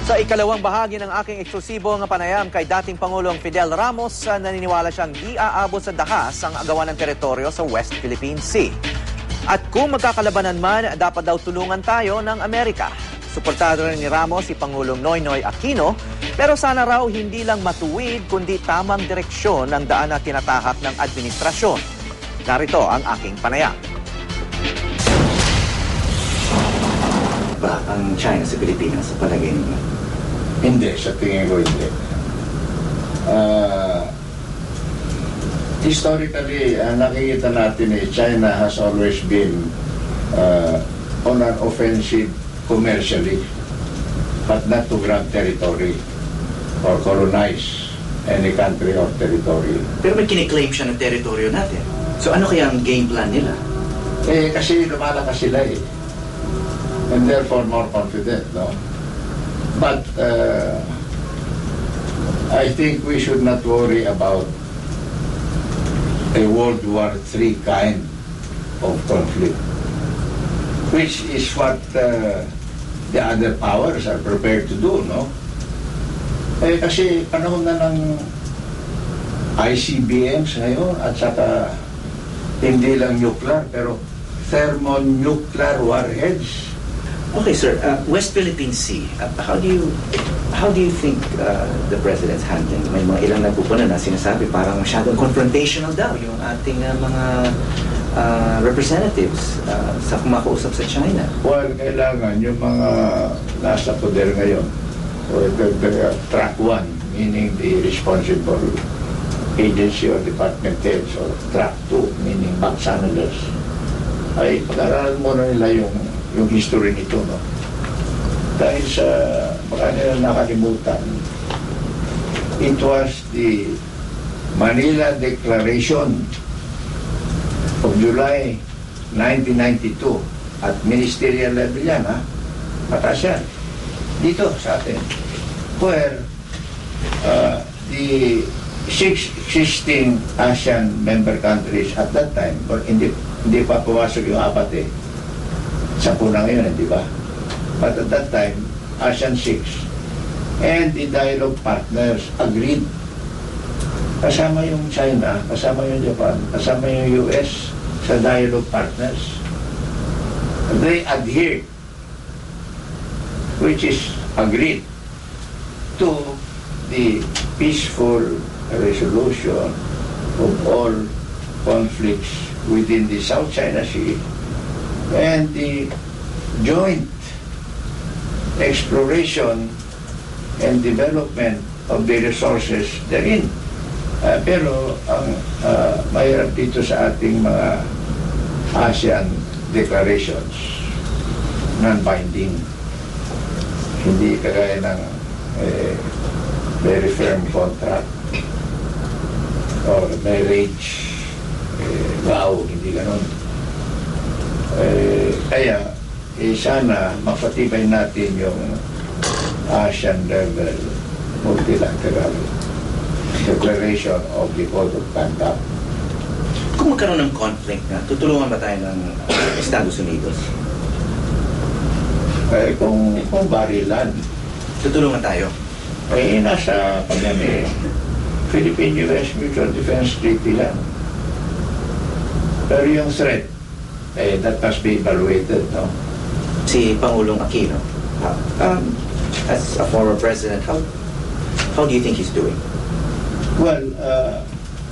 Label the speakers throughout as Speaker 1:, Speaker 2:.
Speaker 1: Sa ikalawang bahagi ng aking eksklusibo ng panayam kay dating Pangulong Fidel Ramos, naniniwala siyang di aabot sa dahas ang agawan ng teritoryo sa West Philippine Sea. At kung magkakalabanan man, dapat daw tulungan tayo ng Amerika. Suportado rin ni Ramos si Pangulong Noynoy Aquino, pero sana raw hindi lang matuwid kundi tamang direksyon ng daan na tinatahak ng administrasyon. Narito ang aking panayam.
Speaker 2: Ba ang China sa Pilipinas sa palagay ninyo?
Speaker 3: Hindi, sa tingin ko hindi. Historically, nakikita natin China has always been on an offensive commercially, but not to grab territory or colonize any country or territory.
Speaker 2: Pero may kiniklaim siya ng teritoryo natin. So ano kaya ang game plan nila?
Speaker 3: Kasi lumalakas sila and therefore more confident, no? But I think we should not worry about a World War III kind of conflict, which is what the other powers are prepared to do, no? Kasi panahon na ng ICBMs ngayon at saka hindi lang nuclear pero thermonuclear warheads.
Speaker 2: Okay, sir. West Philippine Sea. How do you think the President's handling? May mga ilang nagpupuna na sinasabi parang masyadong confrontational daw yung ating mga representatives sa kumakausap sa China.
Speaker 3: Well, kailangan yung mga nasa poder ngayon, or the track 1, meaning the responsible agency or department heads, or track 2, meaning back channelers, ay pag-aralan muna nila yung history nito, no? Dahil sa baka nila nakalimutan, it was the Manila Declaration of July 1992 at ministerial level yan, ha? Mataas yan. Dito sa atin, where the 6 existing ASEAN member countries at that time, or hindi pa pumasok yung 4 10 na ngayon, di ba? But at that time, ASEAN 6 and the dialogue partners agreed. Kasama yung China, kasama yung Japan, kasama yung US sa dialogue partners. They adhered, which is agreed, to the peaceful resolution of all conflicts within the South China Sea and the joint exploration and development of the resources therein. Pero ang mahirap dito sa ating mga ASEAN declarations, non-binding, hindi kagaya ng very firm contract or marriage vow, hindi ganon. Kaya sana mapatibay natin yung ASEAN level multilateral declaration of the Code of Conduct.
Speaker 2: Kung magkaroon ng conflict na, tutulungan ba tayo ng Estados Unidos?
Speaker 3: Kung barilan,
Speaker 2: Tutulungan tayo?
Speaker 3: Nasa Philippine-US Mutual Defense Treaty lang. Pero yung threat, that must be evaluated, no?
Speaker 2: Si Pangulong Aquino, as a former president, how do you think he's doing?
Speaker 3: Well,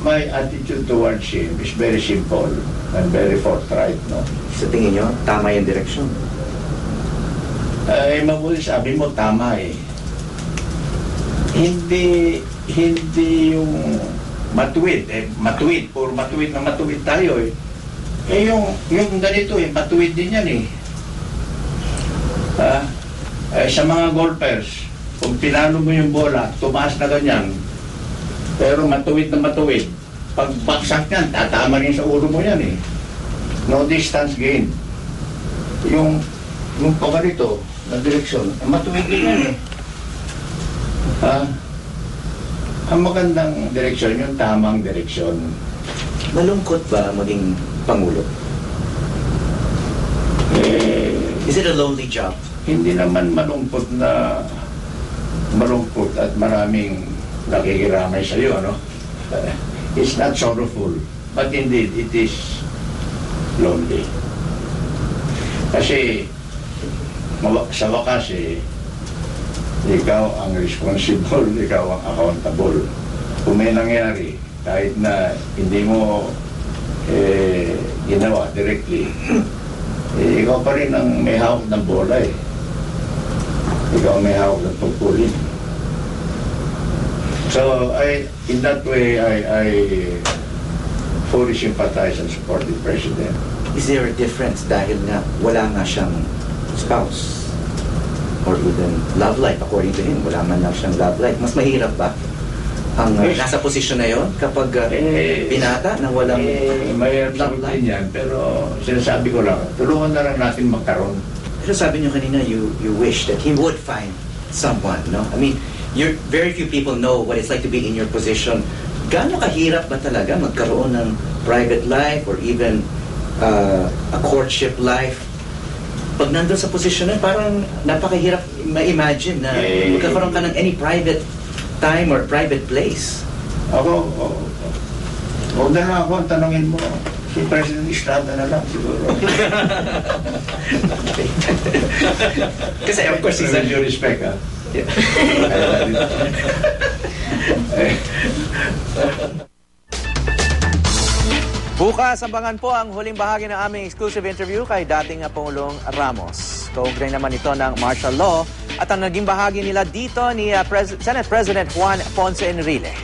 Speaker 3: my attitude towards him is very simple and very forthright, no?
Speaker 2: Sa tingin nyo, tama yung direksyon?
Speaker 3: Mabuti sabi mo, tama Hindi yung matuwid. Puro matuwid na matuwid tayo yung ganito matuwid din yan sa mga golfers, kung pinalo mo yung bola, tumaas na ganyan, pero matuwid na matuwid, pag baksak yan, tatama rin sa ulo mo yan no distance gain. Yung pagarito na direksyon, matuwid din yan ang magandang direksyon, yung tamang direksyon.
Speaker 2: Malungkot ba maging Pangulo?
Speaker 3: Is
Speaker 2: it a lonely job?
Speaker 3: Hindi naman malungkot na maraming nakikiramay sa iyo, no? It's not sorrowful, but indeed, it is lonely. Kasi, sa wakas, ikaw ang responsible, ikaw ang accountable. Kung may nangyari, kahit na hindi mo ginawa directly, ikaw pa rin ang may hawak ng bola eh. Ikaw ang may hawak ng tungkulin. So, in that way, I fully sympathize and support the President.
Speaker 2: Is there a difference dahil nga wala nga siyang spouse? Or even love life, according to him, wala man lang siyang love life. Mas mahirap ba ang nasa posisyon na yon kapag binata na walang
Speaker 3: may
Speaker 2: love life?
Speaker 3: yan, pero sinasabi ko lang, tulungan na lang natin magkaroon.
Speaker 2: Pero sabi niyo kanina, you wish that he would find someone, no? I mean, very few people know what it's like to be in your position. Gaano kahirap ba talaga magkaroon ng private life or even a courtship life? Pag nandun sa posisyon na, parang napakahirap ma-imagine na magkakaroon ka ng any private time or private place.
Speaker 3: Huwag na lang ako ang tanongin mo. Si President Estrada na lang siguro.
Speaker 2: Kasi of course, he's
Speaker 3: With due respect, ha?
Speaker 2: Yeah.
Speaker 1: Bukas, abangan po ang huling bahagi ng aming exclusive interview kay dating Pangulong Ramos. Kaugnay naman ito ng martial law at ang naging bahagi nila dito ni Senate President Juan Ponce Enrile.